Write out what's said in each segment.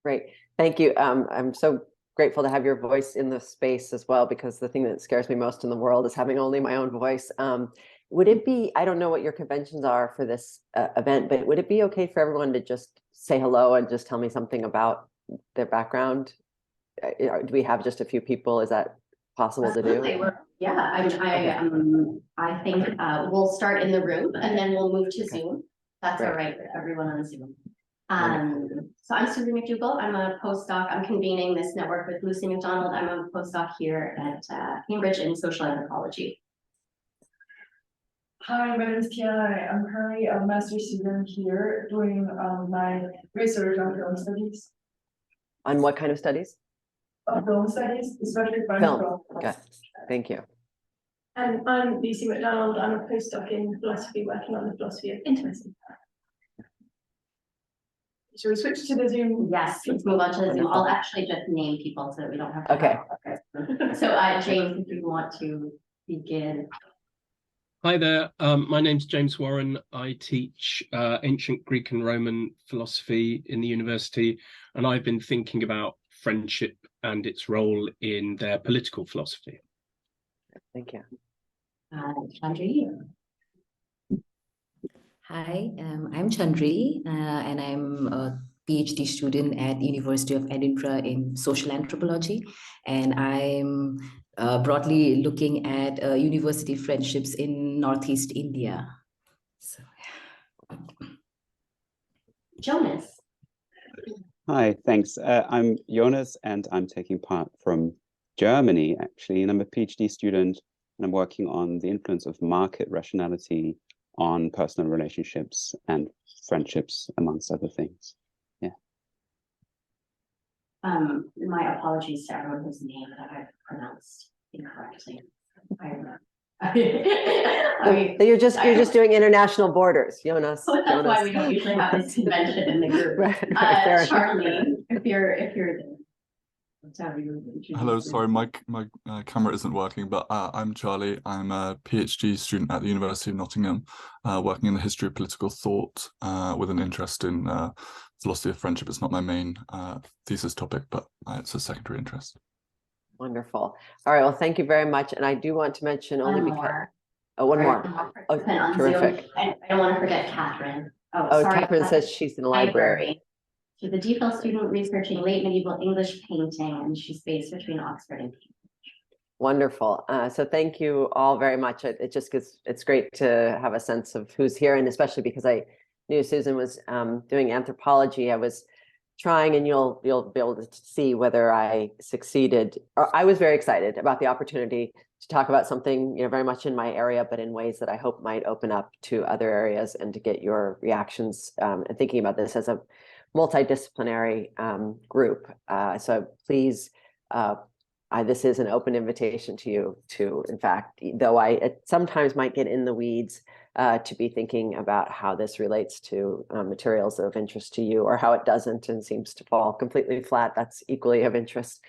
Great. Thank you. I'm so grateful to have your voice in the space as well, because the thing that scares me most in the world is having only my own voice. Would it be, I don't know what your conventions are for this event, but would it be okay for everyone to just say hello and just tell me something about their background? Do we have just a few people? Is that possible to do? Yeah, I think we'll start in the room and then we'll move to Zoom. That's all right with everyone on Zoom. So I'm Susan McDougall. I'm a postdoc. I'm convening this network with Lucy McDonald. I'm a postdoc here at Cambridge in social anthropology. Hi, my name is Tiana. I'm currently a master's student here doing my research on film studies. On what kind of studies? Film studies, especially French film. Got it. Thank you. And I'm Lucy McDonald. I'm a postdoc in philosophy, working on the philosophy of intimacy. Should we switch to the Zoom? Yes, let's move on to the Zoom. I'll actually just name people so that we don't have to. Okay. So James, if you want to begin. Hi there, my name's James Warren. I teach ancient Greek and Roman philosophy in the university, and I've been thinking about friendship and its role in their political philosophy. Thank you. Chandri. Hi, I'm Chandri, and I'm a PhD student at the University of Edinburgh in social anthropology, and I'm broadly looking at university friendships in Northeast India. So, Jonas. Hi, thanks. I'm Jonas, and I'm taking part from Germany, actually, and I'm a PhD student, and I'm working on the influence of market rationality on personal relationships and friendships, amongst other things. Yeah. My apologies to everyone whose name that I've pronounced incorrectly. You're just doing international borders, Jonas. So that's Jonas. why we don't usually have this convention in the group. Charlie, if you're there. Hello, sorry, my camera isn't working, but I'm Charlie. I'm a PhD student at the University of Nottingham, working in the history of political thought with an interest in philosophy of friendship. It's not my main thesis topic, but it's a secondary interest. Wonderful. All right, well, thank you very much. And I do want to mention only because... Oh, one more. Oh, terrific. I don't want to forget Catherine. Oh, sorry, Catherine says she's in the library. She's a DPhil student researching late medieval English painting, and she's based between Oxford and Cambridge. Wonderful. So thank you all very much. It just gets, it's great to have a sense of who's here, and especially because I knew Susan was doing anthropology. I was trying, and you'll be able to see whether I succeeded. Or I was very excited about the opportunity to talk about something, very much in my area, but in ways that I hope might open up to other areas, and to get your reactions and thinking about this as a multidisciplinary group. So please, this is an open invitation to you to, in fact, though I sometimes might get in the weeds, to be thinking about how this relates to materials of interest to you, or how it doesn't and seems to fall completely flat. That's equally of interest.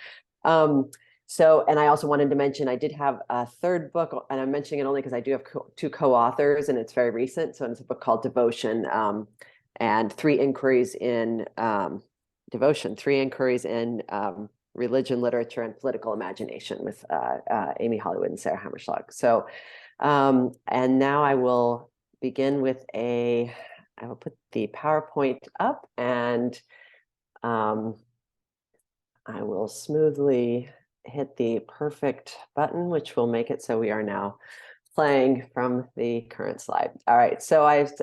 And I also wanted to mention, I did have a third book, and I'm mentioning it only because I do have two co-authors, and it's very recent. So it's a book called Devotion, and Three Inquiries in Devotion, Three Inquiries in Religion, Literature, and Political Imagination, with Amy Hollywood and Sarah Hammerschlag. So, and now I will begin with I will put the PowerPoint up, and I will smoothly hit the perfect button, which will make it so we are now playing from the current slide. All right, so I've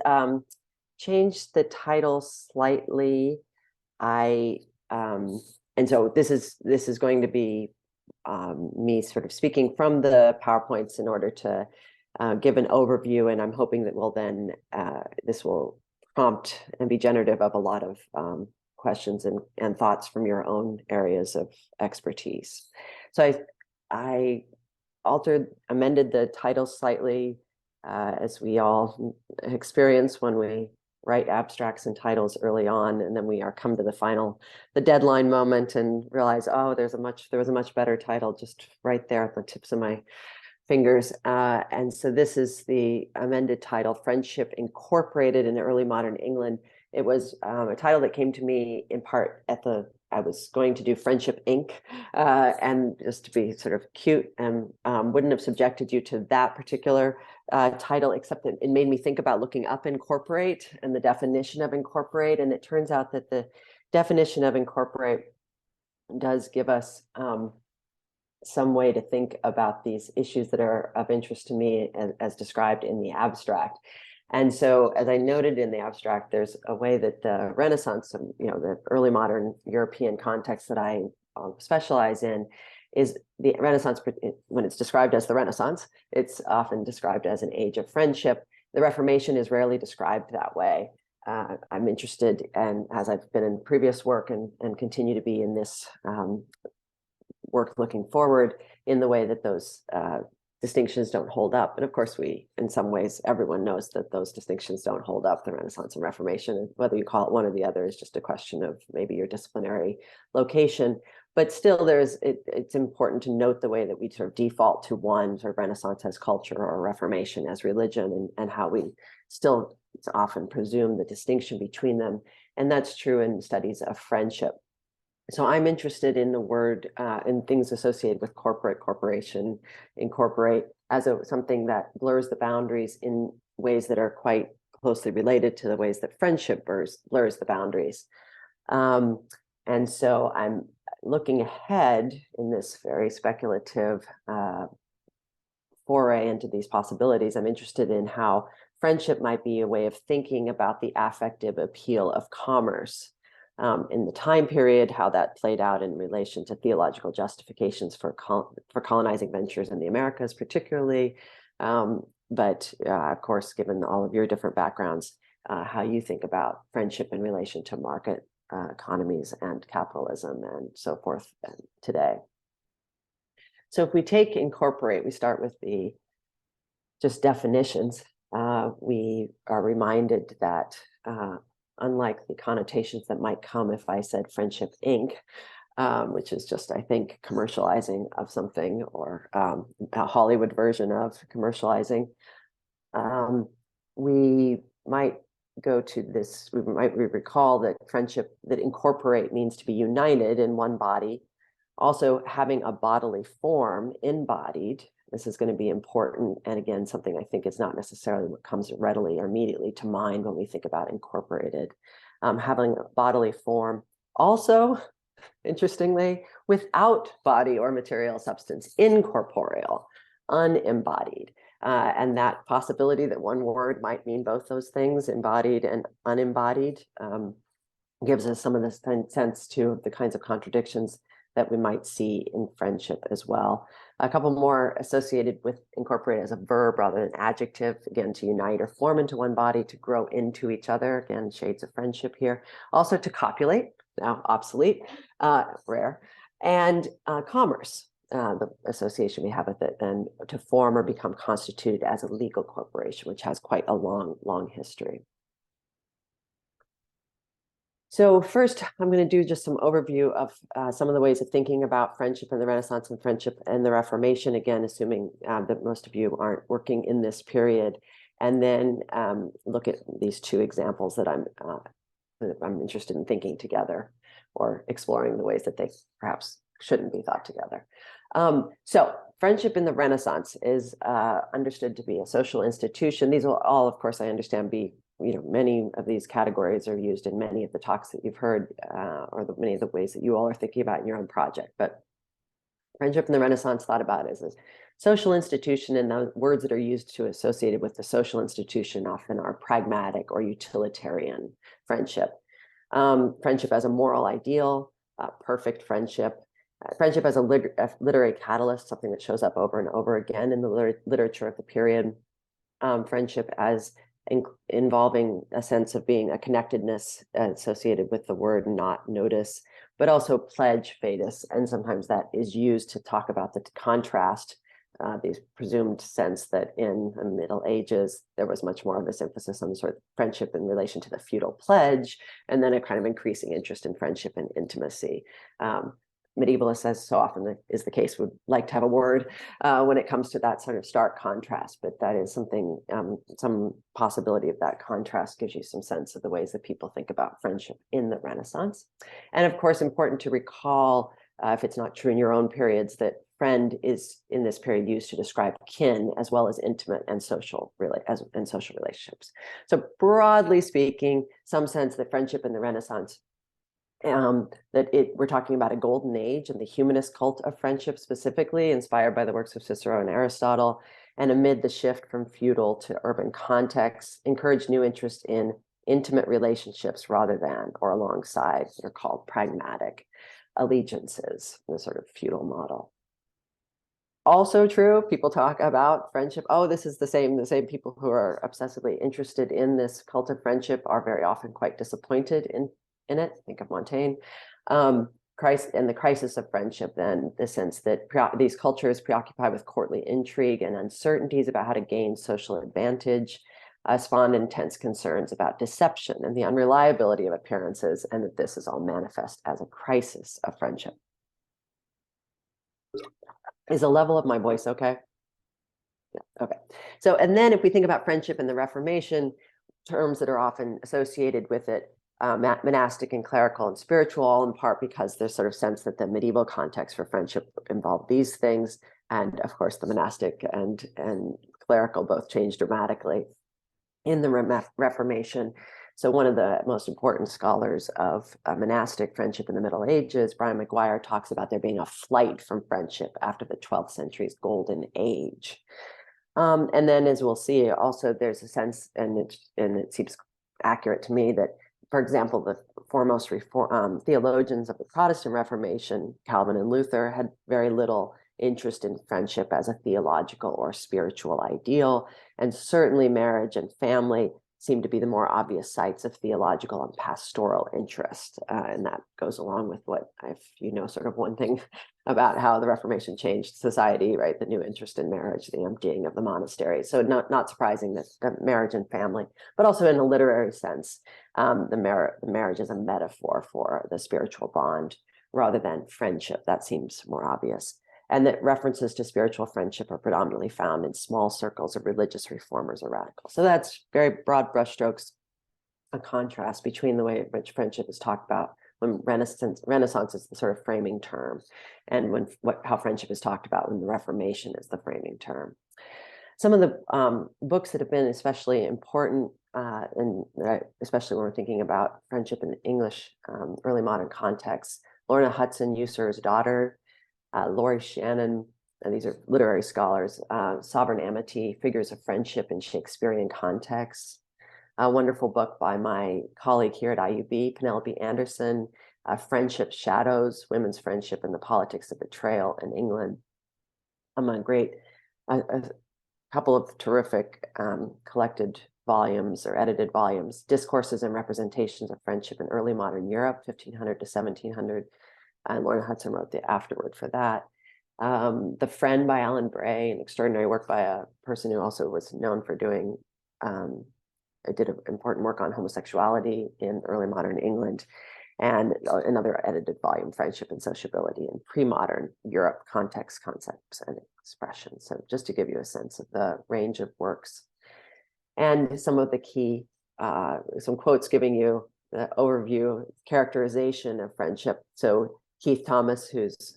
changed the title slightly. And so this is going to be me sort of speaking from the PowerPoints in order to give an overview, and I'm hoping that we'll then this will prompt and be generative of a lot of questions and thoughts from your own areas of expertise. So I amended the title slightly, as we all experience when we write abstracts and titles early on, and then we come to the deadline moment, and realize, oh, there was a much better title just right there at the tips of my fingers. And so this is the amended title, Friendship Incorporated in Early Modern England. It was a title that came to me in part at the I was going to do Friendship Inc. And just to be sort of cute, and wouldn't have subjected you to that particular title, except that it made me think about looking up incorporate and the definition of incorporate. And it turns out that the definition of incorporate does give us some way to think about these issues that are of interest to me as described in the abstract. And so, as I noted in the abstract, there's a way that the Renaissance, the early modern European context that I specialize in, is the Renaissance. When it's described as the Renaissance, it's often described as an age of friendship. The Reformation is rarely described that way. I'm interested, and as I've been in previous work and continue to be in this work looking forward, in the way that those distinctions don't hold up. And of course, in some ways, everyone knows that those distinctions don't hold up, the Renaissance and Reformation, and whether you call it one or the other is just a question of maybe your disciplinary location. But still, it's important to note the way that we sort of default to one, sort of Renaissance as culture or Reformation as religion, and how we still often presume the distinction between them. And that's true in studies of friendship. So I'm interested in the word, in things associated with corporation, incorporate, as something that blurs the boundaries in ways that are quite closely related to the ways that friendship blurs the boundaries. And so I'm looking ahead in this very speculative foray into these possibilities. I'm interested in how friendship might be a way of thinking about the affective appeal of commerce in the time period, how that played out in relation to theological justifications for colonizing ventures in the Americas particularly. But of course, given all of your different backgrounds, how you think about friendship in relation to market economies and capitalism and so forth today. So if we take incorporate, we start with the just definitions. We are reminded that unlike the connotations that might come if I said Friendship Inc., which is just, I think, commercializing of something, or a Hollywood version of commercializing, we might go to this, we might recall that friendship, that incorporate means to be united in one body, also having a bodily form, embodied. This is going to be important. And again, something I think is not necessarily what comes readily or immediately to mind when we think about incorporated. Having a bodily form, also, interestingly, without body or material substance, incorporeal, unembodied. And that possibility that one word might mean both those things, embodied and unembodied, gives us some of this sense too of the kinds of contradictions that we might see in friendship as well. A couple more associated with incorporate as a verb rather than adjective, again, to unite or form into one body, to grow into each other, again, shades of friendship here. Also to copulate, now obsolete, rare, and commerce, the association we have with it, and to form or become constituted as a legal corporation, which has quite a long history. So first, I'm going to do just some overview of some of the ways of thinking about friendship in the Renaissance and friendship and the Reformation, again, assuming that most of you aren't working in this period, and then look at these two examples that I'm interested in thinking together, or exploring the ways that they perhaps shouldn't be thought together. So friendship in the Renaissance is understood to be a social institution. These will all, of course, I understand, be, many of these categories are used in many of the talks that you've heard, or many of the ways that you all are thinking about in your own project. But friendship in the Renaissance, thought about as a social institution, and the words that are used to associated with the social institution often are pragmatic or utilitarian friendship. Friendship as a moral ideal, perfect friendship. Friendship as a literary catalyst, something that shows up over and over again in the literature of the period. Friendship as involving a sense of being a connectedness associated with the word not notice, but also pledge, fetus, and sometimes that is used to talk about the contrast, the presumed sense that in the Middle Ages, there was much more of this emphasis on sort of friendship in relation to the feudal pledge, and then a kind of increasing interest in friendship and intimacy. medievalists, as so often is the case, would like to have a word when it comes to that sort of stark contrast, but that is something, some possibility of that contrast gives you some sense of the ways that people think about friendship in the Renaissance. And of course, important to recall, if it's not true in your own periods, that friend is in this period used to describe kin as well as intimate and social relationships. So broadly speaking, some sense that friendship in the Renaissance, we're talking about a golden age and the humanist cult of friendship, specifically inspired by the works of Cicero and Aristotle, and amid the shift from feudal to urban contexts, encouraged new interest in intimate relationships rather than or alongside what are called pragmatic allegiances, the sort of feudal model. Also true, people talk about friendship. Oh, this is the same people who are obsessively interested in this cult of friendship are very often quite disappointed in it. Think of Montaigne. And the crisis of friendship, then, the sense that these cultures preoccupied with courtly intrigue and uncertainties about how to gain social advantage, spawned intense concerns about deception and the unreliability of appearances, and that this is all manifest as a crisis of friendship. Is the level of my voice okay? Yeah, okay. So, and then if we think about friendship in the Reformation, terms that are often associated with it, monastic and clerical and spiritual, all in part because there's sort of sense that the medieval context for friendship involved these things. And of course, the monastic and clerical both changed dramatically in the Reformation. So one of the most important scholars of monastic friendship in the Middle Ages, Brian McGuire, talks about there being a flight from friendship after the 12th century's golden age. And then, as we'll see, also there's a sense, and it seems accurate to me, that, for example, the foremost theologians of the Protestant Reformation, Calvin and Luther, had very little interest in friendship as a theological or spiritual ideal, and certainly marriage and family seem to be the more obvious sites of theological and pastoral interest. And that goes along with what, if you know, sort of one thing about how the Reformation changed society, right? The new interest in marriage, the emptying of the monastery. So not surprising that marriage and family, but also in a literary sense, the marriage is a metaphor for the spiritual bond rather than friendship. That seems more obvious. And that references to spiritual friendship are predominantly found in small circles of religious reformers or radicals. So that's very broad brushstrokes, a contrast between the way in which friendship is talked about when Renaissance is the sort of framing term, and how friendship is talked about when the Reformation is the framing term. Some of the books that have been especially important, and especially when we're thinking about friendship in English early modern contexts, Lorna Hudson, Usurer's Daughter, Laurie Shannon, and these are literary scholars, Sovereign Amity, Figures of Friendship in Shakespearean Contexts. A wonderful book by my colleague here at IUB, Penelope Anderson, Friendship Shadows, Women's Friendship and the Politics of Betrayal in England. Among a couple of terrific collected volumes or edited volumes, Discourses and Representations of Friendship in Early Modern Europe, 1500 to 1700. And Lorna Hudson wrote the afterword for that. The Friend by Alan Bray, an extraordinary work by a person who also was known for doing, did important work on homosexuality in early modern England, and another edited volume, Friendship and Sociability in Pre-Modern Europe, Context, Concepts, and Expressions. So just to give you a sense of the range of works. And some of the key, some quotes giving you the overview, characterization of friendship. So Keith Thomas, whose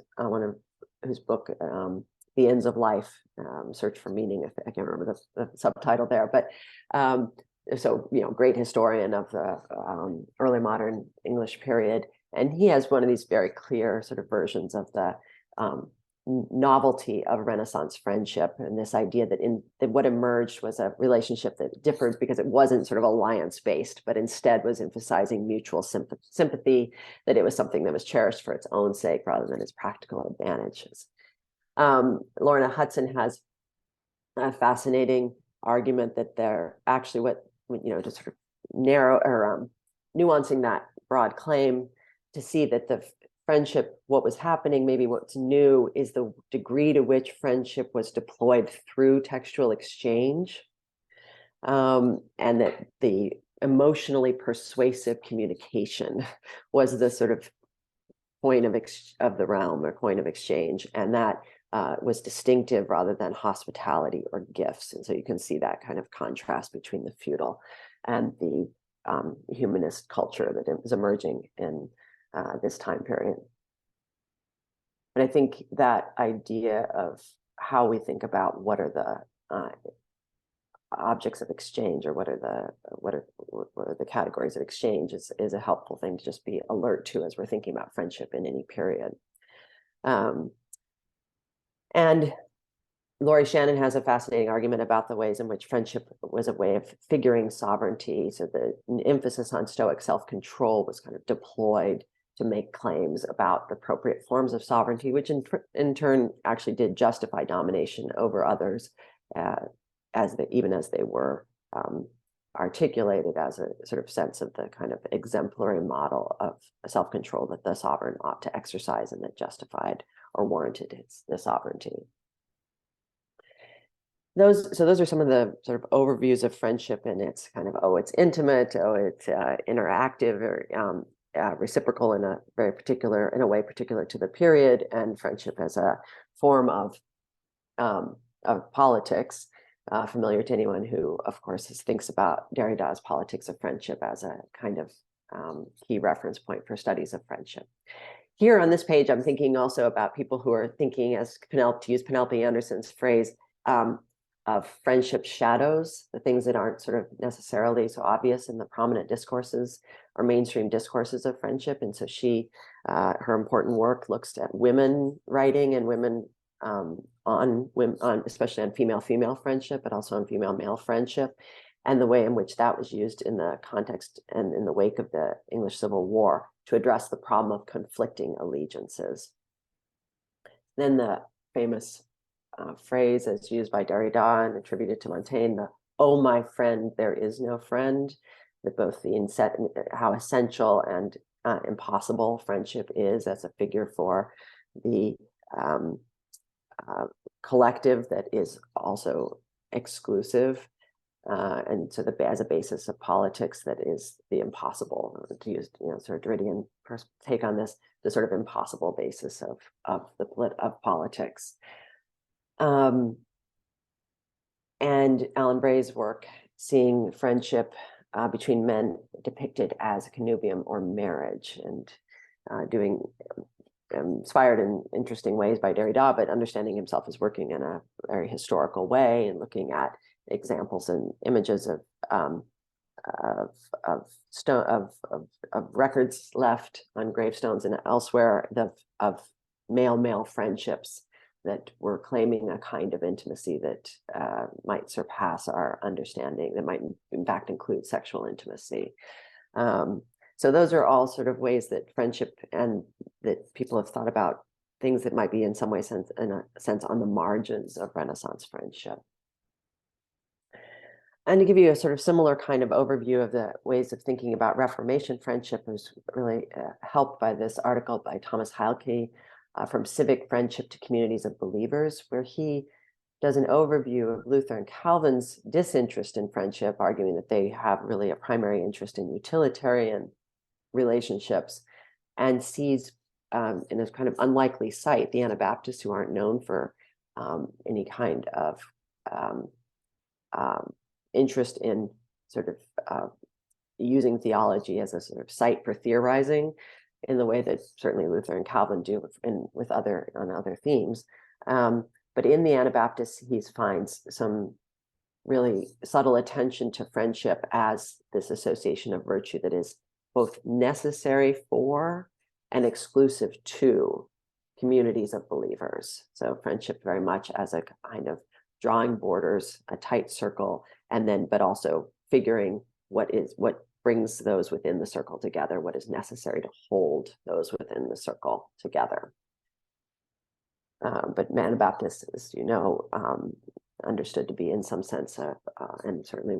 book, The Ends of Life, Search for Meaning, I can't remember the subtitle there, but so, great historian of the early modern English period. And he has one of these very clear sort of versions of the novelty of Renaissance friendship, and this idea that what emerged was a relationship that differed because it wasn't sort of alliance-based, but instead was emphasizing mutual sympathy, that it was something that was cherished for its own sake rather than its practical advantages. Lorna Hudson has a fascinating argument that they're actually to sort of narrow or nuancing that broad claim, to see that the friendship, what was happening, maybe what's new, is the degree to which friendship was deployed through textual exchange, and that the emotionally persuasive communication was the sort of coin of the realm, or coin of exchange, and that was distinctive rather than hospitality or gifts. And so you can see that kind of contrast between the feudal and the humanist culture that is emerging in this time period. And I think that idea of how we think about what are the objects of exchange, or what are the categories of exchange, is a helpful thing to just be alert to as we're thinking about friendship in any period. And Laurie Shannon has a fascinating argument about the ways in which friendship was a way of figuring sovereignty. So the emphasis on Stoic self-control was kind of deployed to make claims about the appropriate forms of sovereignty, which in turn actually did justify domination over others, even as they were articulated as a sort of sense of the kind of exemplary model of self-control that the sovereign ought to exercise, and that justified or warranted the sovereignty. Those are some of the sort of overviews of friendship, and it's kind of, it's intimate, it's interactive, or reciprocal in a way particular to the period, and friendship as a form of politics, familiar to anyone who, of course, thinks about Derrida's politics of friendship as a kind of key reference point for studies of friendship. Here on this page, I'm thinking also about people who are thinking, as to use Penelope Anderson's phrase, of friendship shadows, the things that aren't sort of necessarily so obvious in the prominent discourses or mainstream discourses of friendship. And so her important work looks at women writing and women especially on female-female friendship, but also on female-male friendship, and the way in which that was used in the context and in the wake of the English Civil War to address the problem of conflicting allegiances. Then the famous phrase as used by Derrida and attributed to Montaigne, the "Oh, my friend, there is no friend," that both how essential and impossible friendship is as a figure for the collective that is also exclusive, and so as a basis of politics that is the impossible, to use sort of Derridian take on this, the sort of impossible basis of politics. And Alan Bray's work, seeing friendship between men depicted as a connubium or marriage, and inspired in interesting ways by Derrida, but understanding himself as working in a very historical way and looking at examples and images of records left on gravestones and elsewhere of male-male friendships that were claiming a kind of intimacy that might surpass our understanding, that might in fact include sexual intimacy. So those are all sort of ways that friendship, and that people have thought about things that might be in some way in a sense on the margins of Renaissance friendship. And to give you a sort of similar kind of overview of the ways of thinking about Reformation friendship, was really helped by this article by Thomas Heilke, From Civic Friendship to Communities of Believers, where he does an overview of Luther and Calvin's disinterest in friendship, arguing that they have really a primary interest in utilitarian relationships, and sees in a kind of unlikely sight the Anabaptists, who aren't known for any kind of interest in sort of using theology as a sort of site for theorizing in the way that certainly Luther and Calvin do on other themes. But in the Anabaptists, he finds some really subtle attention to friendship as this association of virtue that is both necessary for and exclusive to communities of believers. So friendship very much as a kind of drawing borders, a tight circle, and then, but also figuring what brings those within the circle together, what is necessary to hold those within the circle together. But Anabaptists, as you know, understood to be in some sense, and certainly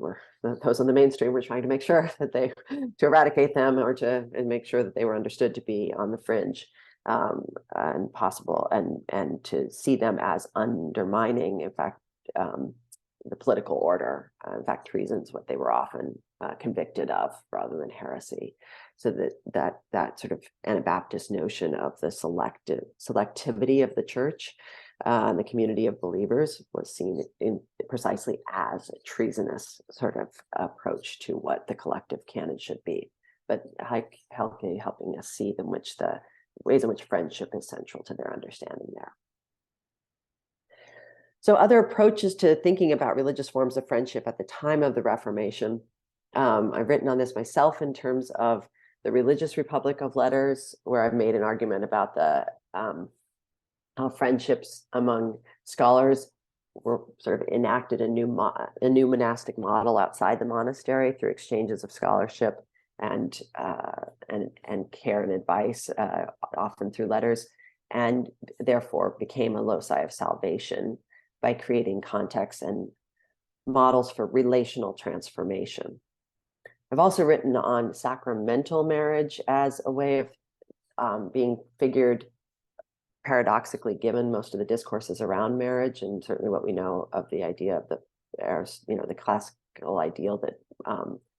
those on the mainstream were trying to make sure that to eradicate them, or and make sure that they were understood to be on the fringe, and possible, and to see them as undermining, in fact, the political order. In fact, treason's what they were often convicted of rather than heresy. So that sort of Anabaptist notion of the selectivity of the church and the community of believers was seen in precisely as a treasonous sort of approach to what the collective canon should be. But helping us see the ways in which friendship is central to their understanding there. So other approaches to thinking about religious forms of friendship at the time of the Reformation. I've written on this myself in terms of the Religious Republic of Letters, where I've made an argument about how friendships among scholars were sort of enacted a new monastic model outside the monastery through exchanges of scholarship and care and advice, often through letters, and therefore became a loci of salvation by creating contexts and models for relational transformation. I've also written on sacramental marriage as a way of being figured paradoxically, given most of the discourses around marriage, and certainly what we know of the idea of the classical ideal that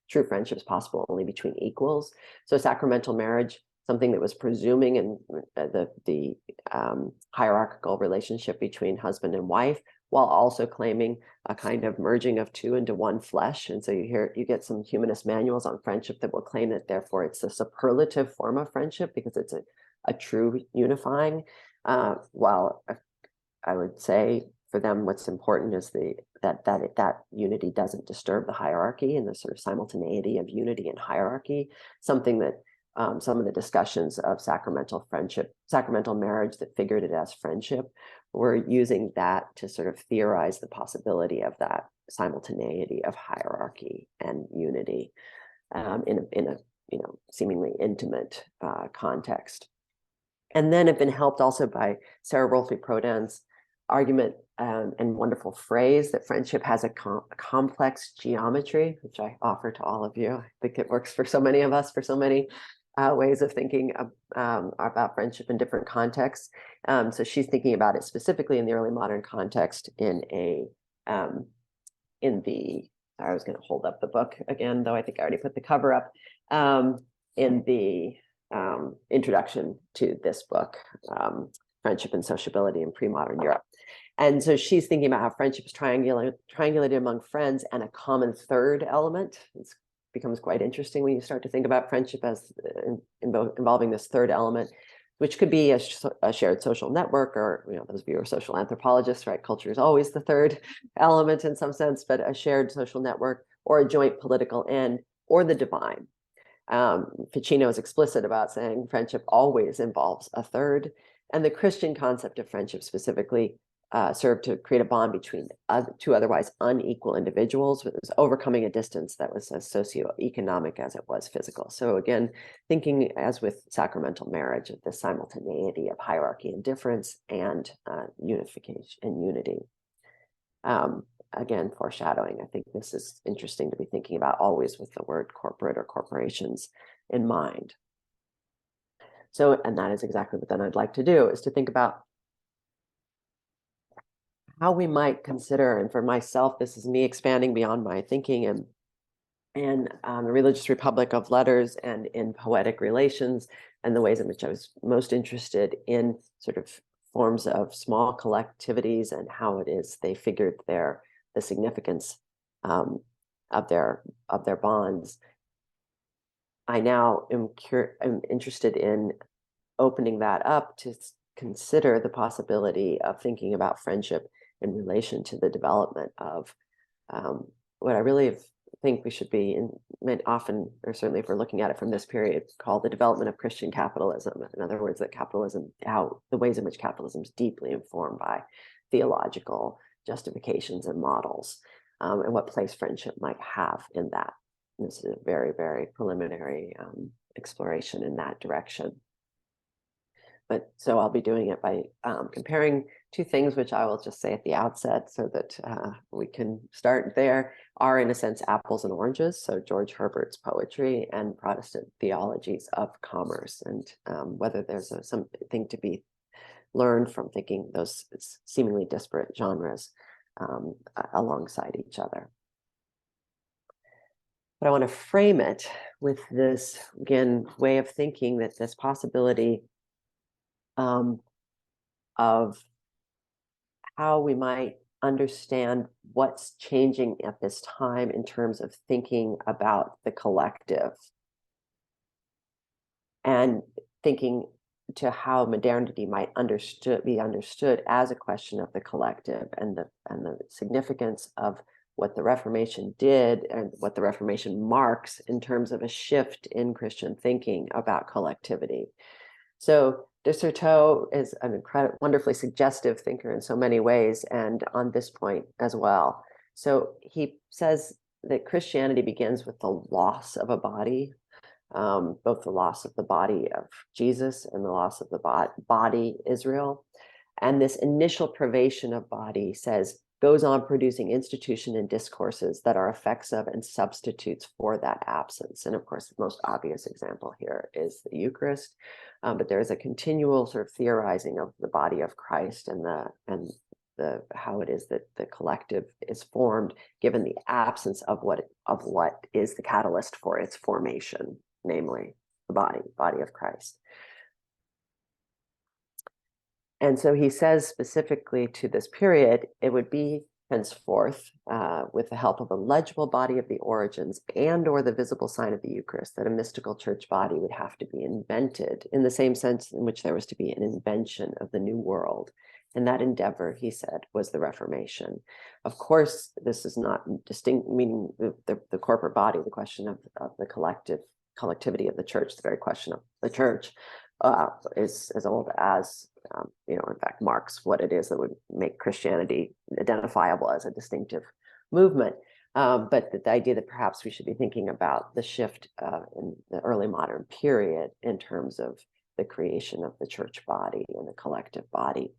true friendship is possible only between equals. So sacramental marriage, something that was presuming in the hierarchical relationship between husband and wife, while also claiming a kind of merging of two into one flesh. And so you get some humanist manuals on friendship that will claim that therefore it's a superlative form of friendship because it's a true unifying. While I would say for them, what's important is that unity doesn't disturb the hierarchy and the sort of simultaneity of unity and hierarchy, something that some of the discussions of sacramental marriage that figured it as friendship were using that to sort of theorize the possibility of that simultaneity of hierarchy and unity in a seemingly intimate context. And then have been helped also by Sarah Rolfe-Prodan's argument and wonderful phrase that friendship has a complex geometry, which I offer to all of you. I think it works for so many of us, for so many ways of thinking about friendship in different contexts. So she's thinking about it specifically in the early modern context I was going to hold up the book again, though I think I already put the cover up, in the introduction to this book, Friendship and Sociability in Pre-Modern Europe. And so she's thinking about how friendship is triangulated among friends and a common third element. It becomes quite interesting when you start to think about friendship as involving this third element, which could be a shared social network, or those of you who are social anthropologists, right? Culture is always the third element in some sense, but a shared social network or a joint political end or the divine. Ficino is explicit about saying friendship always involves a third, and the Christian concept of friendship specifically served to create a bond between two otherwise unequal individuals, which was overcoming a distance that was as socioeconomic as it was physical. So again, thinking as with sacramental marriage of the simultaneity of hierarchy and difference and unification and unity. Again, foreshadowing. I think this is interesting to be thinking about always with the word corporate or corporations in mind. So, and that is exactly what then I'd like to do, is to think about how we might consider, and for myself, this is me expanding beyond my thinking and the Religious Republic of Letters and in poetic relations, and the ways in which I was most interested in sort of forms of small collectivities and how it is they figured the significance of their bonds. I now am interested in opening that up to consider the possibility of thinking about friendship in relation to the development of what I really think we should be often, or certainly if we're looking at it from this period, called the development of Christian capitalism. In other words, that capitalism, the ways in which capitalism is deeply informed by theological justifications and models, and what place friendship might have in that. And this is a very, very preliminary exploration in that direction. But so I'll be doing it by comparing two things, which I will just say at the outset so that we can start there, are in a sense apples and oranges. So George Herbert's poetry and Protestant theologies of commerce, and whether there's something to be learned from thinking those seemingly disparate genres alongside each other. But I want to frame it with this, again, way of thinking, that this possibility of how we might understand what's changing at this time in terms of thinking about the collective, and thinking to how modernity might be understood as a question of the collective, and the significance of what the Reformation did and what the Reformation marks in terms of a shift in Christian thinking about collectivity. So Desserteau is an wonderfully suggestive thinker in so many ways, and on this point as well. So he says that Christianity begins with the loss of a body, both the loss of the body of Jesus and the loss of the body Israel. And this initial privation of body, says, goes on producing institution and discourses that are effects of and substitutes for that absence. And of course, the most obvious example here is the Eucharist, but there is a continual sort of theorizing of the body of Christ and the how it is that the collective is formed, given the absence of what is the catalyst for its formation, namely the body of Christ. And so he says specifically to this period, it would be henceforth, with the help of a legible body of the origins and or the visible sign of the Eucharist, that a mystical church body would have to be invented, in the same sense in which there was to be an invention of the new world. And that endeavor, he said, was the Reformation. Of course, this is not distinct, meaning the corporate body, the question of the collectivity of the church, the very question of the church, is as old as, in fact, marks what it is that would make Christianity identifiable as a distinctive movement. But the idea that perhaps we should be thinking about the shift in the early modern period in terms of the creation of the church body and the collective body.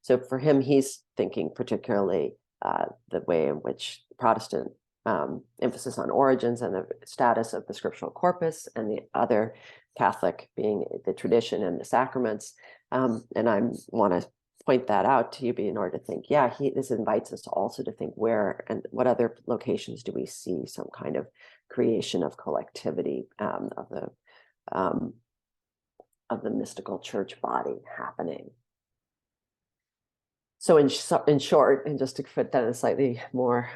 So for him, he's thinking particularly the way in which Protestant emphasis on origins and the status of the scriptural corpus, and the other Catholic being the tradition and the sacraments. And I want to point that out to you in order to think, this invites us to also to think where and what other locations do we see some kind of creation of collectivity of the mystical church body happening. So in short, and just to put that in slightly more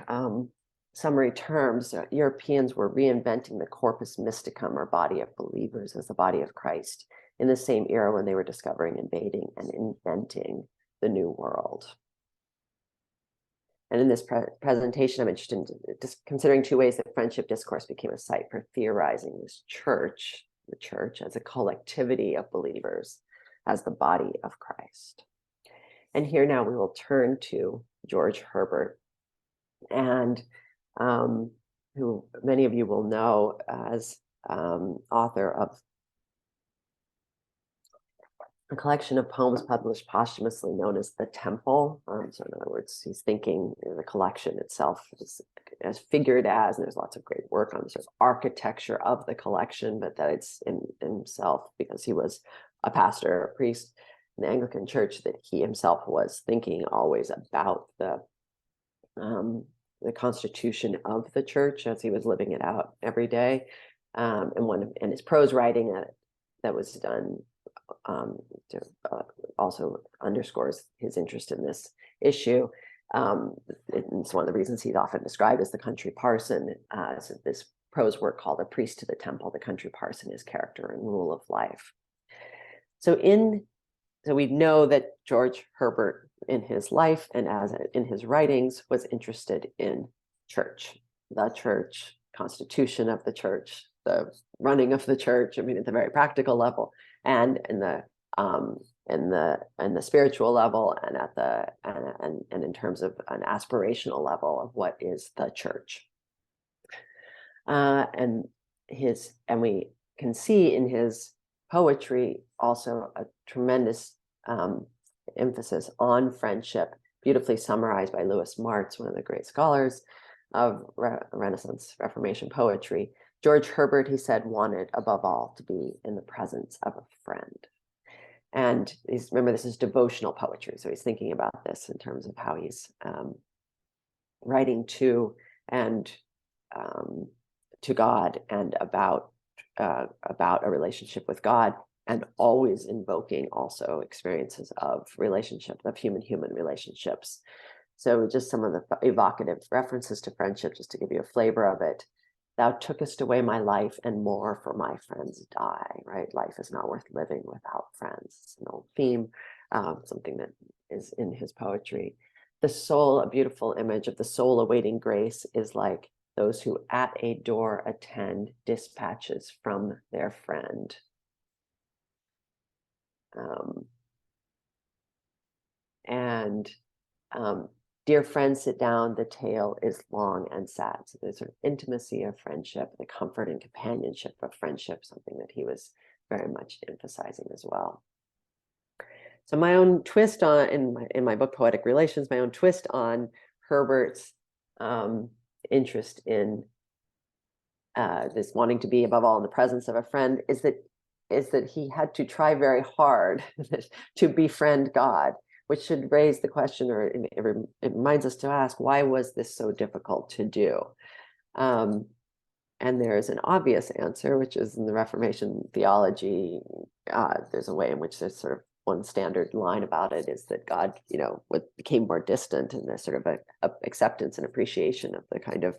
summary terms, Europeans were reinventing the corpus mysticum, or body of believers, as the body of Christ, in the same era when they were discovering, invading, and inventing the new world. And in this presentation, I'm interested in just considering two ways that friendship discourse became a site for theorizing this church, the church as a collectivity of believers, as the body of Christ. And here now we will turn to George Herbert, and who many of you will know as author of a collection of poems published posthumously known as The Temple. So in other words, he's thinking the collection itself is as figured as, and there's lots of great work on the sort of architecture of the collection, but that it's in himself, because he was a pastor, a priest in the Anglican Church, that he himself was thinking always about the constitution of the church as he was living it out every day. And his prose writing that was done also underscores his interest in this issue. It's one of the reasons he's often described as the country parson. So this prose work called A Priest to the Temple, the country parson, his character and rule of life. So we know that George Herbert in his life and in his writings was interested in church, the church, constitution of the church, the running of the church, at the very practical level, and in the spiritual level, and in terms of an aspirational level of what is the church. And we can see in his poetry also a tremendous emphasis on friendship, beautifully summarized by Louis Martz, one of the great scholars of Renaissance Reformation poetry. George Herbert, he said, wanted above all to be in the presence of a friend. And remember, this is devotional poetry, so he's thinking about this in terms of how he's writing to and to God and about a relationship with God, and always invoking also experiences of relationship, of human-human relationships. So just some of the evocative references to friendship, just to give you a flavor of it. Thou tookest away my life, and more for my friends die, right? Life is not worth living without friends. It's an old theme, something that is in his poetry. The soul, a beautiful image of the soul awaiting grace, is like those who at a door attend dispatches from their friend. Dear friend, sit down, the tale is long and sad. So there's sort of intimacy of friendship, the comfort and companionship of friendship, something that he was very much emphasizing as well. So my own twist on, in my book, Poetic Relations, my own twist on Herbert's interest in this wanting to be above all in the presence of a friend is that he had to try very hard to befriend God, which should raise the question, or it reminds us to ask, why was this so difficult to do? And there's an obvious answer, which is in the Reformation theology. There's a way in which there's sort of one standard line about it, is that God, became more distant, and there's sort of a acceptance and appreciation of the kind of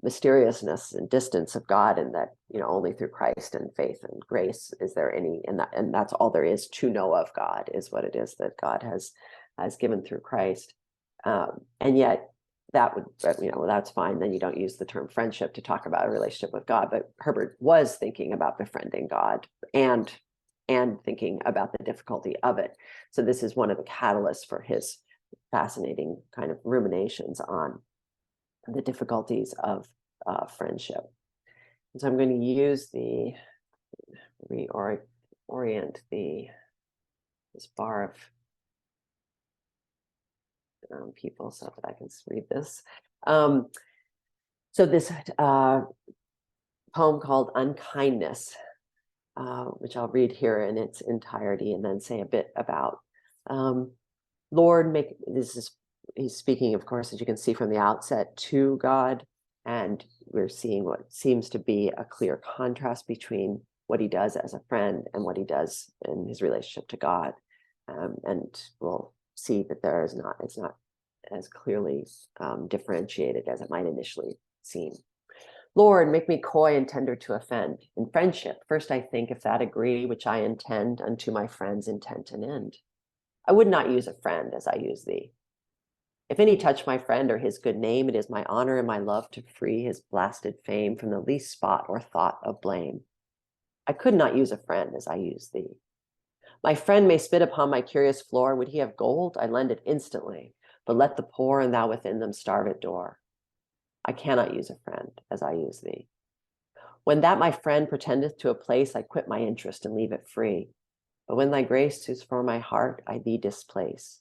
mysteriousness and distance of God, and that only through Christ and faith and grace is there any, and that's all there is to know of God, is what it is that God has given through Christ. And yet that would, that's fine, then you don't use the term friendship to talk about a relationship with God. But Herbert was thinking about befriending God and thinking about the difficulty of it. So this is one of the catalysts for his fascinating kind of ruminations on the difficulties of friendship. And so I'm going to use reorient this bar of people so that I can read this. So this poem called Unkindness, which I'll read here in its entirety and then say a bit about. Lord, he's speaking, of course, as you can see from the outset, to God, and we're seeing what seems to be a clear contrast between what he does as a friend and what he does in his relationship to God. And we'll see that it's not as clearly differentiated as it might initially seem. Lord, make me coy and tender to offend. In friendship, first I think, if that agree, which I intend unto my friend's intent and end. I would not use a friend as I use thee. If any touch my friend or his good name, it is my honor and my love to free his blasted fame from the least spot or thought of blame. I could not use a friend as I use thee. My friend may spit upon my curious floor. Would he have gold? I lend it instantly, but let the poor and thou within them starve at door. I cannot use a friend as I use thee. When that my friend pretendeth to a place, I quit my interest and leave it free. But when thy grace is for my heart, I thee displace.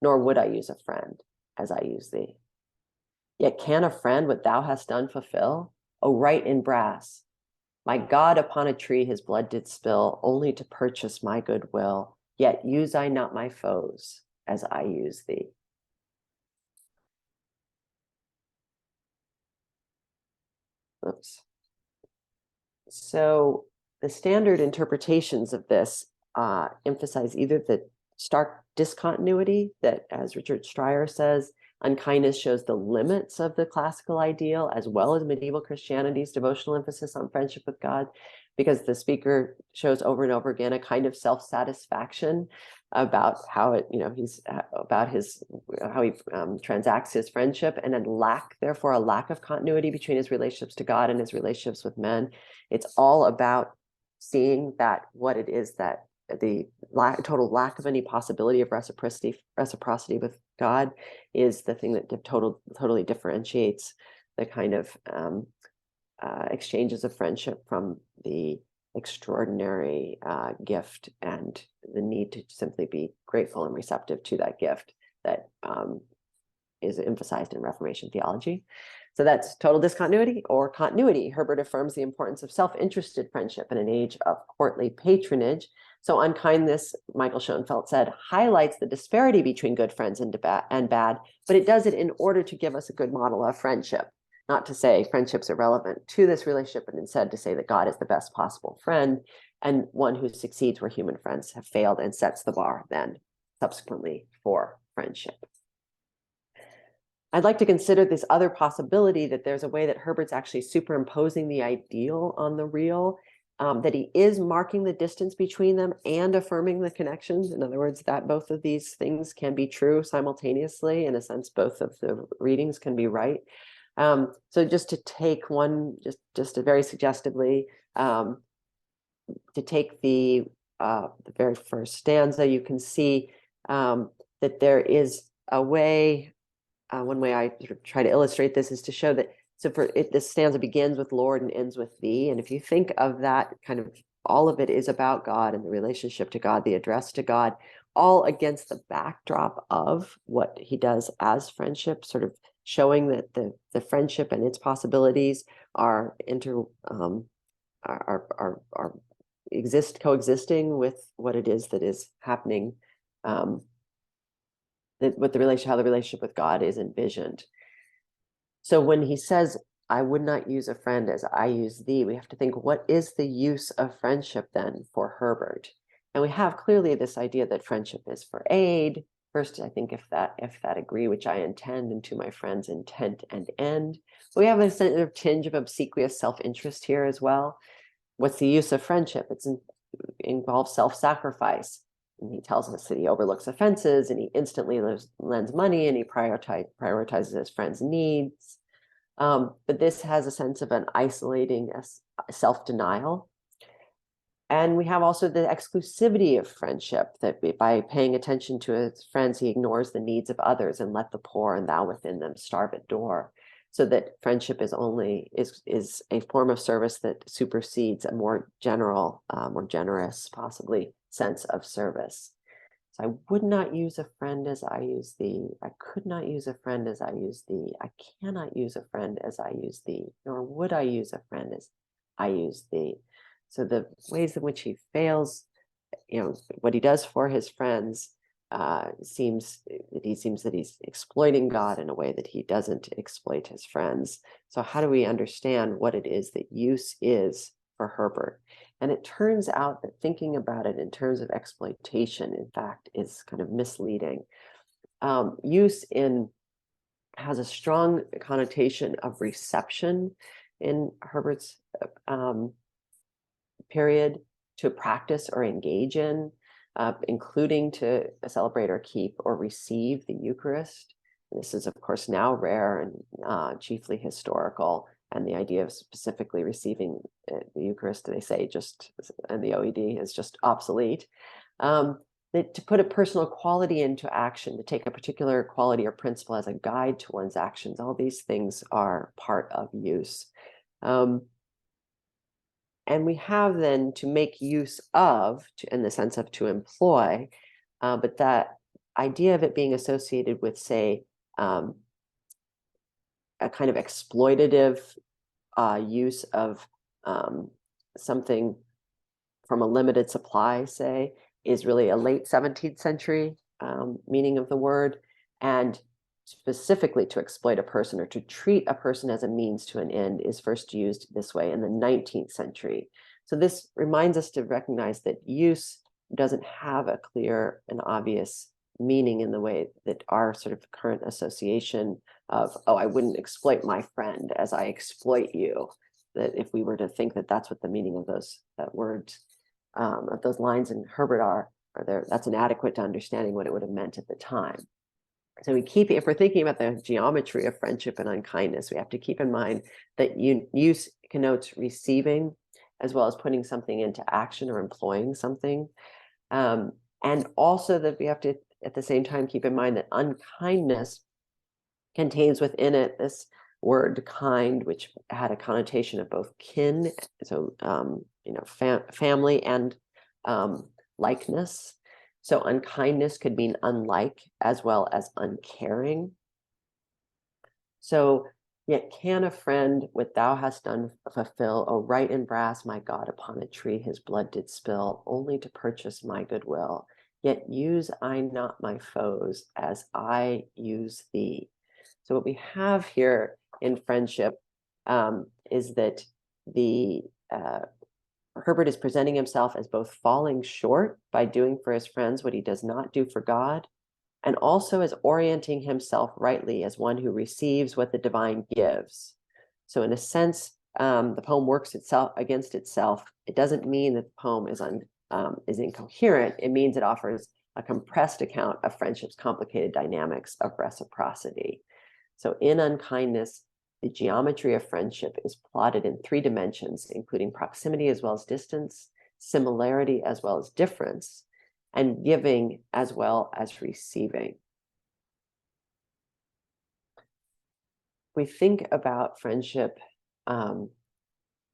Nor would I use a friend as I use thee. Yet can a friend what thou hast done fulfill? O write in brass, my God upon a tree his blood did spill, only to purchase my goodwill. Yet use I not my foes as I use thee. Oops. So the standard interpretations of this emphasize either the stark discontinuity that, as Richard Stryer says, unkindness shows the limits of the classical ideal, as well as medieval Christianity's devotional emphasis on friendship with God, because the speaker shows over and over again a kind of self-satisfaction about how how he transacts his friendship, and then therefore a lack of continuity between his relationships to God and his relationships with men. It's all about seeing that what it is that the total lack of any possibility of reciprocity with God is the thing that totally differentiates the kind of exchanges of friendship from the extraordinary gift and the need to simply be grateful and receptive to that gift that is emphasized in Reformation theology. So that's total discontinuity or continuity. Herbert affirms the importance of self-interested friendship in an age of courtly patronage. So unkindness, Michael Schoenfeld said, highlights the disparity between good friends and bad, but it does it in order to give us a good model of friendship. not to say friendships are relevant to this relationship, but instead to say that God is the best possible friend and one who succeeds where human friends have failed, and sets the bar then subsequently for friendship. I'd like to consider this other possibility, that there's a way that Herbert's actually superimposing the ideal on the real, that he is marking the distance between them and affirming the connections. In other words, that both of these things can be true simultaneously. In a sense, both of the readings can be right. So just to take one, just to very suggestively, to take the very first stanza, you can see that there is a way. One way I sort of try to illustrate this is to show that, so for it, this stanza begins with Lord and ends with thee. And if you think of that, kind of all of it is about God and the relationship to God, the address to God, all against the backdrop of what he does as friendship, sort of showing that the friendship and its possibilities are coexisting with what it is that is happening, with the relation, how the relationship with God is envisioned. So when he says, I would not use a friend as I use thee, we have to think, what is the use of friendship then for Herbert? And we have clearly this idea that friendship is for aid. First, I think if that agree, which I intend, and to my friends intent and end. But we have a sort of tinge of obsequious self-interest here as well. What's the use of friendship? It involves self-sacrifice. And he tells us that he overlooks offenses, and he instantly lends money, and he prioritizes his friends' needs. But this has a sense of an isolating self-denial. And we have also the exclusivity of friendship, that by paying attention to his friends, he ignores the needs of others, and let the poor and thou within them starve at door. So that friendship is a form of service that supersedes a more general, more generous, possibly, sense of service. So I would not use a friend as I use thee. I could not use a friend as I use thee. I cannot use a friend as I use thee, nor would I use a friend as I use thee. So the ways in which he fails, what he does for his friends, seems that he's exploiting God in a way that he doesn't exploit his friends. So how do we understand what it is that use is for Herbert? And it turns out that thinking about it in terms of exploitation, in fact, is kind of misleading. Use has a strong connotation of reception in Herbert's period, to practice or engage in, including to celebrate or keep or receive the Eucharist. And this is, of course, now rare and chiefly historical. And the idea of specifically receiving the Eucharist, they say, and the OED is just obsolete. To put a personal quality into action, to take a particular quality or principle as a guide to one's actions, all these things are part of use. And we have then to make use of, in the sense of to employ, but that idea of it being associated with, say, a kind of exploitative use of something from a limited supply, say, is really a late 17th century meaning of the word, and specifically to exploit a person or to treat a person as a means to an end is first used this way in the 19th century. So this reminds us to recognize that use doesn't have a clear and obvious meaning in the way that our sort of current association of, oh, I wouldn't exploit my friend as I exploit you. That if we were to think that that's what the meaning of those words, of those lines in Herbert are there, that's inadequate to understanding what it would have meant at the time. So if we're thinking about the geometry of friendship and unkindness, we have to keep in mind that use connotes receiving, as well as putting something into action or employing something. And also that we have to, at the same time, keep in mind that unkindness contains within it this word kind, which had a connotation of both kin, so family, and likeness. So unkindness could mean unlike as well as uncaring. So yet can a friend with thou hast done fulfill, O write in brass, my God upon a tree his blood did spill, only to purchase my goodwill. Yet use I not my foes as I use thee. So what we have here in friendship is that Herbert is presenting himself as both falling short by doing for his friends what he does not do for God, and also as orienting himself rightly as one who receives what the divine gives. So in a sense, the poem works itself against itself. It doesn't mean that the poem is incoherent. It means it offers a compressed account of friendship's complicated dynamics of reciprocity. So in Unkindness, the geometry of friendship is plotted in 3 dimensions, including proximity as well as distance, similarity as well as difference, and giving as well as receiving. We think about friendship in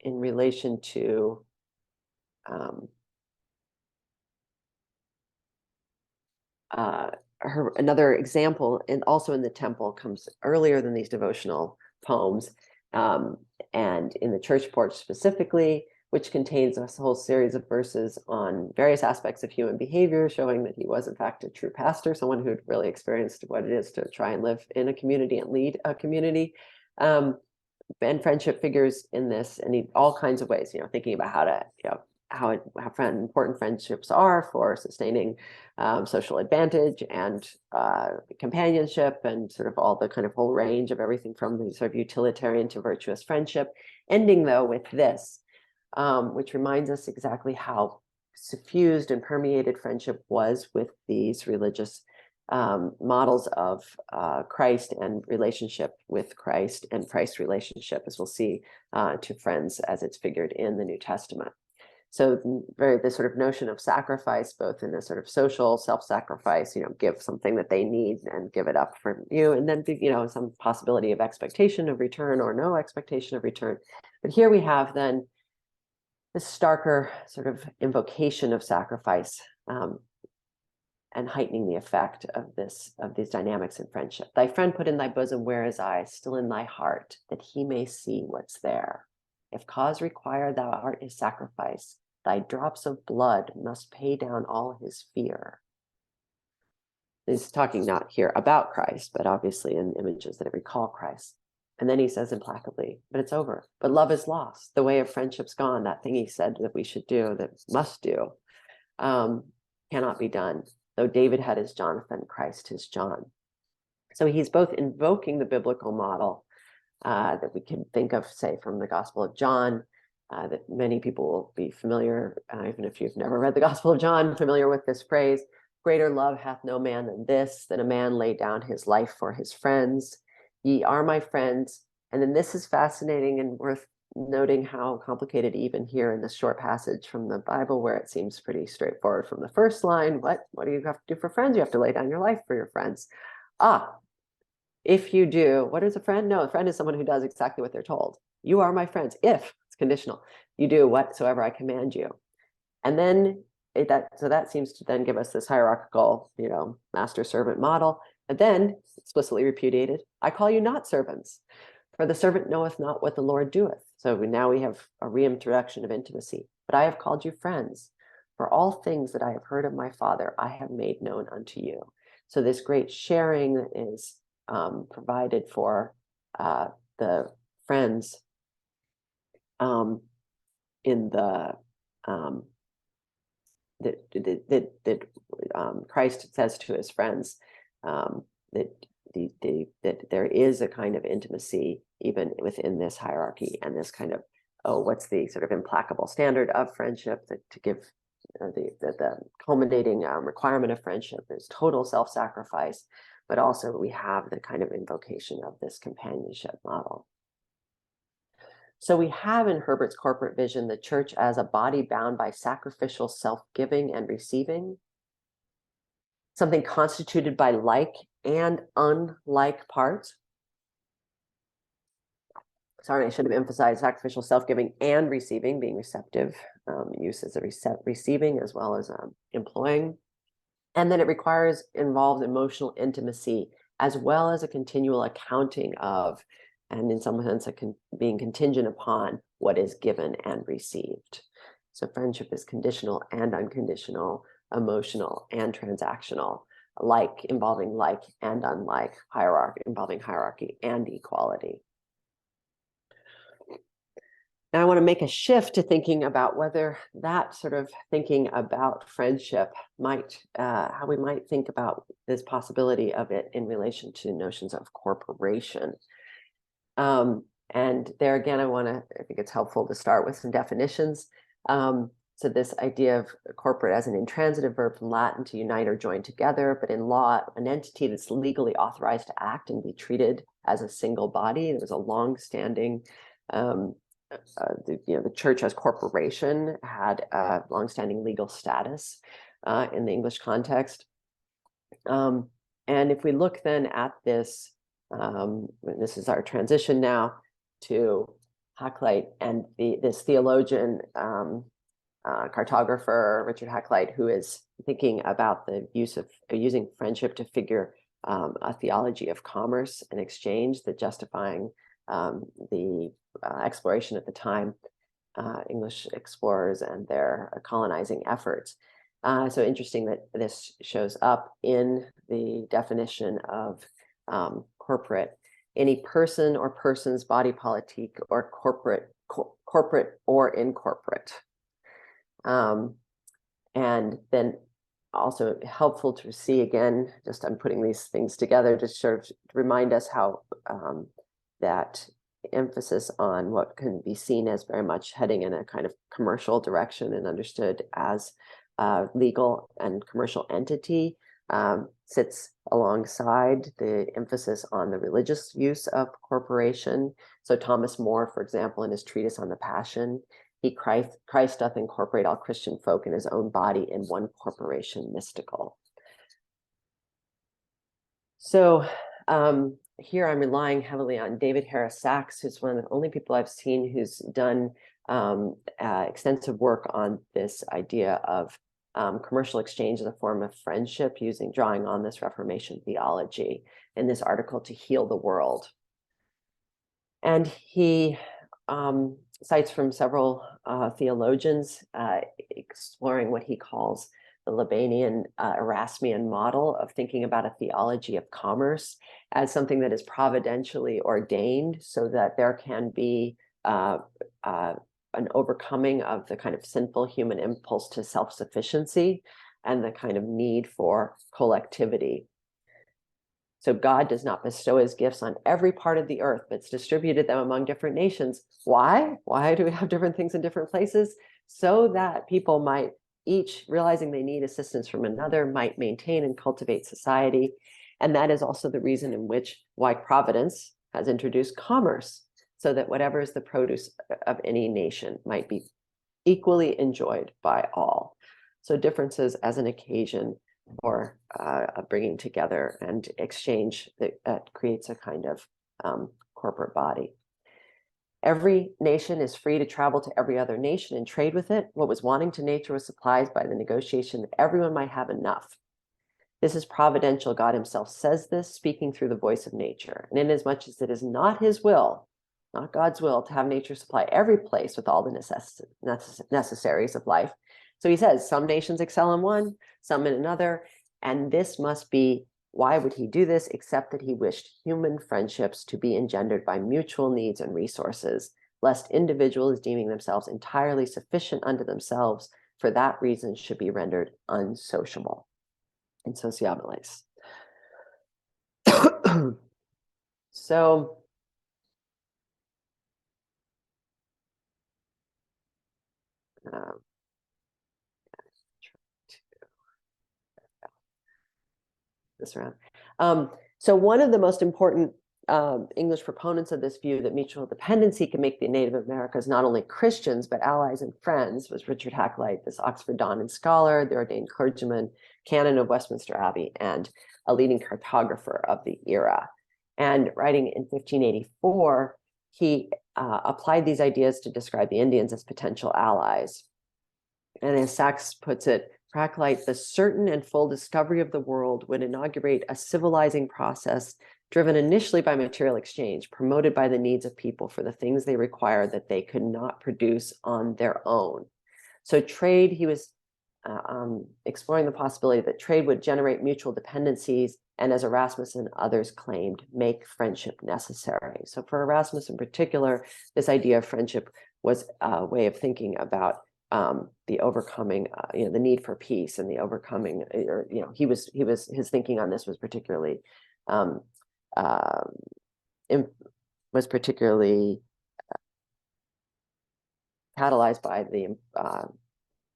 relation to another example, and also in the temple, comes earlier than these devotional poems, and in the church porch specifically, which contains a whole series of verses on various aspects of human behavior, showing that he was in fact a true pastor, someone who'd really experienced what it is to try and live in a community and lead a community. And friendship figures in this in all kinds of ways, thinking about how to, how important friendships are for sustaining social advantage and companionship, and sort of all the kind of whole range of everything from the sort of utilitarian to virtuous friendship, ending though with this, which reminds us exactly how suffused and permeated friendship was with these religious models of Christ and relationship with Christ, and Christ's relationship, as we'll see, to friends as it's figured in the New Testament. So the sort of notion of sacrifice, both in a sort of social self-sacrifice, give something that they need and give it up for you, and then, some possibility of expectation of return or no expectation of return. But here we have then this starker sort of invocation of sacrifice, and heightening the effect of these dynamics in friendship. Thy friend put in thy bosom where his eye, still in thy heart, that he may see what's there. If cause require thou art his sacrifice, thy drops of blood must pay down all his fear. He's talking not here about Christ, but obviously in images that recall Christ. And then he says implacably, but it's over. But love is lost. The way of friendship's gone. That thing he said that we should do, that must do, cannot be done. Though David had his Jonathan, Christ his John. So he's both invoking the biblical model that we can think of, say, from the Gospel of John, that many people will be familiar, even if you've never read the Gospel of John, familiar with this phrase: greater love hath no man than this, that a man lay down his life for his friends. Ye are my friends. And then this is fascinating and worth noting how complicated even here in this short passage from the Bible, where it seems pretty straightforward from the first line. What do you have to do for friends? You have to lay down your life for your friends. If you do, what is a friend? No, a friend is someone who does exactly what they're told. You are my friends if, it's conditional, you do whatsoever I command you. And then that seems to then give us this hierarchical, master servant model. And then explicitly repudiated, I call you not servants, for the servant knoweth not what the Lord doeth. So now we have a reintroduction of intimacy. But I have called you friends, for all things that I have heard of my Father, I have made known unto you. So this great sharing is provided for the friends in the that Christ says to his friends, that there is a kind of intimacy even within this hierarchy, and this kind of, what's the sort of implacable standard of friendship, that to give the culminating requirement of friendship is total self-sacrifice, but also we have the kind of invocation of this companionship model. So we have in Herbert's corporate vision the church as a body bound by sacrificial self-giving and receiving, something constituted by like and unlike parts. Sorry, I should have emphasized sacrificial self-giving and receiving, being receptive, use as a receiving as well as employing. And then it involves emotional intimacy, as well as a continual accounting of, and in some sense, being contingent upon what is given and received. So friendship is conditional and unconditional, emotional and transactional, like involving like and unlike, hierarchy involving hierarchy and equality. Now I want to make a shift to thinking about whether that sort of thinking about friendship might, how we might think about this possibility of it in relation to notions of corporation. And there again, I think it's helpful to start with some definitions. So this idea of corporate as an intransitive verb from Latin, to unite or join together, but in law, an entity that's legally authorized to act and be treated as a single body. There was a long-standing, the church as corporation had a long-standing legal status in the English context. And if we look then at this, this is our transition now to Hakluyt and this theologian, cartographer, Richard Hakluyt, who is thinking about the use of using friendship to figure a theology of commerce and exchange, that justifying the exploration at the time, English explorers and their colonizing efforts. So interesting that this shows up in the definition of corporate: any person or persons, body politic, or corporate or incorporate. And then also helpful to see again, just I'm putting these things together to sort of remind us how that emphasis on what can be seen as very much heading in a kind of commercial direction and understood as legal and commercial entity sits alongside the emphasis on the religious use of corporation. So Thomas More, for example, in his treatise on the Passion, Christ doth incorporate all Christian folk in his own body in one corporation mystical. So here I'm relying heavily on David Harris Sachs, who's one of the only people I've seen who's done extensive work on this idea of commercial exchange as a form of friendship, drawing on this Reformation theology in this article, To Heal the World. And he cites from several theologians exploring what he calls the Libanian Erasmian model of thinking about a theology of commerce as something that is providentially ordained so that there can be an overcoming of the kind of sinful human impulse to self-sufficiency and the kind of need for collectivity. So God does not bestow his gifts on every part of the earth, but it's distributed them among different nations. Why? Why do we have different things in different places? So that people might, each realizing they need assistance from another, might maintain and cultivate society. And that is also the reason in which why Providence has introduced commerce, so that whatever is the produce of any nation might be equally enjoyed by all. So differences as an occasion for bringing together and exchange that creates a kind of corporate body. Every nation is free to travel to every other nation and trade with it. What was wanting to nature was supplied by the negotiation that everyone might have enough. This is providential. God himself says this, speaking through the voice of nature. And inasmuch as it is not his will, not God's will, to have nature supply every place with all the necessaries of life. So he says some nations excel in one, some in another, and this must be, why would he do this, except that he wished human friendships to be engendered by mutual needs and resources, lest individuals deeming themselves entirely sufficient unto themselves, for that reason should be rendered unsociable. In Sociabilis. So this around. So one of the most important English proponents of this view that mutual dependency can make the Native Americas not only Christians, but allies and friends was Richard Hakluyt, this Oxford Don and scholar, the ordained clergyman, canon of Westminster Abbey, and a leading cartographer of the era. And writing in 1584, he applied these ideas to describe the Indians as potential allies. And as Sachs puts it, for Hakluyt, the certain and full discovery of the world would inaugurate a civilizing process driven initially by material exchange, promoted by the needs of people for the things they require that they could not produce on their own. So trade, he was exploring the possibility that trade would generate mutual dependencies, and as Erasmus and others claimed, make friendship necessary. So for Erasmus in particular, this idea of friendship was a way of thinking about the overcoming, the need for peace and the overcoming, or his thinking on this was particularly catalyzed by the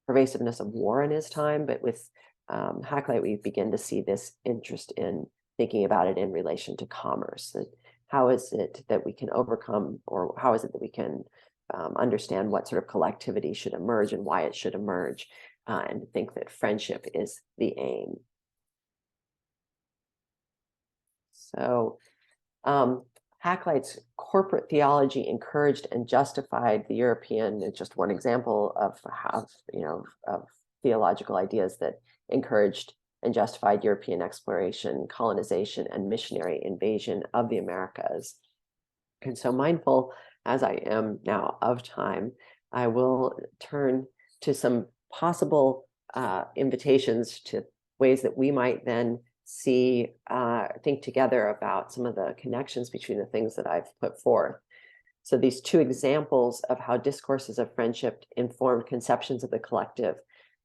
pervasiveness of war in his time. But with Hakluyt, we begin to see this interest in thinking about it in relation to commerce. That how is it that we can overcome, or how is it that we can understand what sort of collectivity should emerge and why it should emerge, and think that friendship is the aim. So Hakluyt's corporate theology encouraged and justified the European. It's just one example of how, of theological ideas that encouraged and justified European exploration, colonization, and missionary invasion of the Americas. And so, mindful as I am now of time, I will turn to some possible invitations to ways that we might then see, think together about some of the connections between the things that I've put forth. So these two examples of how discourses of friendship informed conceptions of the collective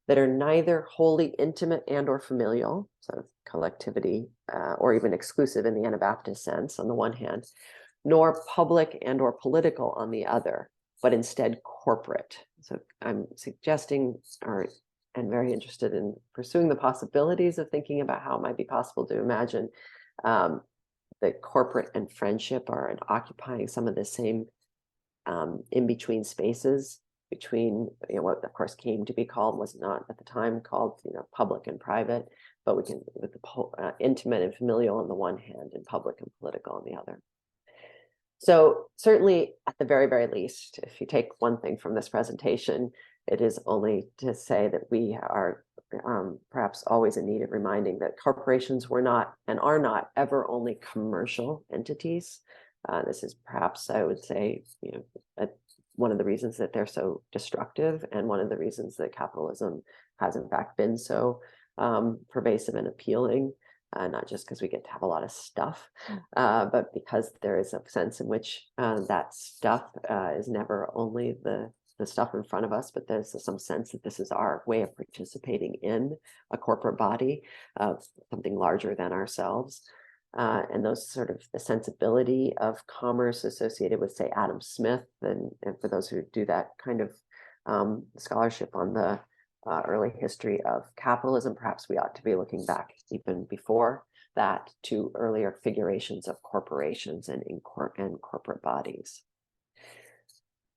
that are neither wholly intimate and or familial, so collectivity, or even exclusive in the Anabaptist sense on the one hand, nor public and or political on the other, but instead corporate. So I'm suggesting, and very interested in pursuing the possibilities of thinking about how it might be possible to imagine that corporate and friendship are occupying some of the same in-between spaces between, what of course came to be called, was not at the time called, public and private, but we can, with the intimate and familial on the one hand and public and political on the other. So certainly at the very, very least, if you take one thing from this presentation, it is only to say that we are perhaps always in need of reminding that corporations were not and are not ever only commercial entities. This is perhaps, I would say, one of the reasons that they're so destructive, and one of the reasons that capitalism has in fact been so pervasive and appealing. Not just because we get to have a lot of stuff, but because there is a sense in which that stuff is never only the stuff in front of us, but there's some sense that this is our way of participating in a corporate body of something larger than ourselves. And those sort of the sensibility of commerce associated with, say, Adam Smith, and for those who do that kind of scholarship on the early history of capitalism, perhaps we ought to be looking back even before that to earlier figurations of corporations and corporate bodies.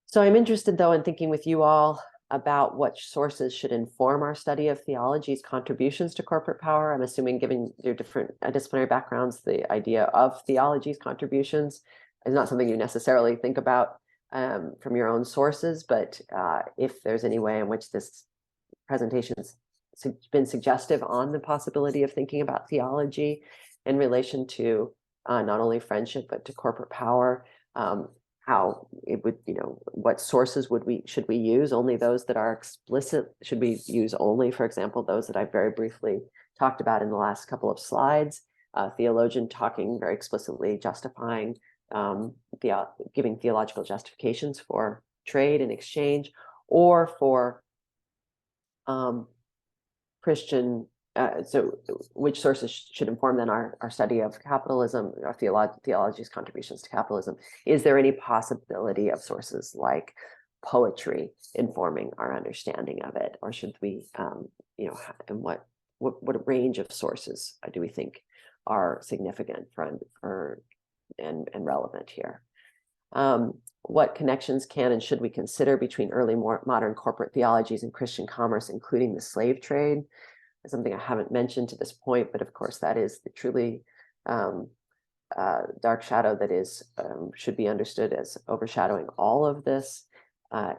So I'm interested, though, in thinking with you all about what sources should inform our study of theology's contributions to corporate power. I'm assuming, given your different disciplinary backgrounds, the idea of theology's contributions is not something you necessarily think about from your own sources, but if there's any way in which this presentation has been suggestive on the possibility of thinking about theology in relation to not only friendship, but to corporate power, how it would, what sources should we use? Only those that are explicit? Should we use only, for example, those that I very briefly talked about in the last couple of slides? Theologian talking very explicitly, justifying, giving theological justifications for trade and exchange, or for Christian. So which sources should inform then our study of capitalism, our theology's contributions to capitalism? Is there any possibility of sources like poetry informing our understanding of it? Or should we, and what range of sources do we think are significant for and relevant here? What connections can and should we consider between early modern corporate theologies and Christian commerce, including the slave trade? Something I haven't mentioned to this point, but of course that is the truly dark shadow that is should be understood as overshadowing all of this.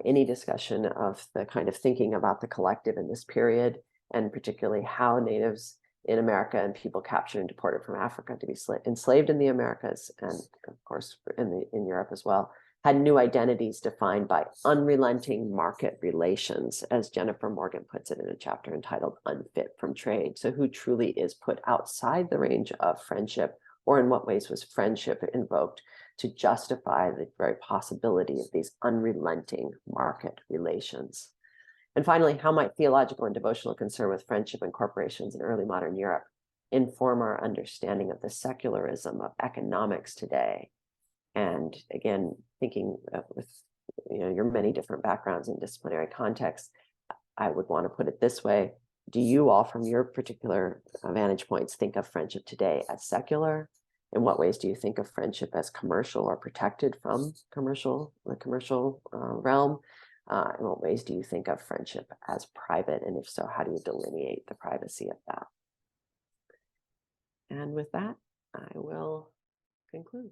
Any discussion of the kind of thinking about the collective in this period, and particularly how natives in America and people captured and deported from Africa to be enslaved in the Americas, and of course in Europe as well, had new identities defined by unrelenting market relations, as Jennifer Morgan puts it in a chapter entitled Unfit from Trade. So who truly is put outside the range of friendship, or in what ways was friendship invoked to justify the very possibility of these unrelenting market relations? And finally, how might theological and devotional concern with friendship and corporations in early modern Europe inform our understanding of the secularism of economics today? And again, thinking with your many different backgrounds and disciplinary contexts, I would want to put it this way. Do you all, from your particular vantage points, think of friendship today as secular? In what ways do you think of friendship as commercial or protected from the commercial realm? In what ways do you think of friendship as private? And if so, how do you delineate the privacy of that? And with that, I will conclude.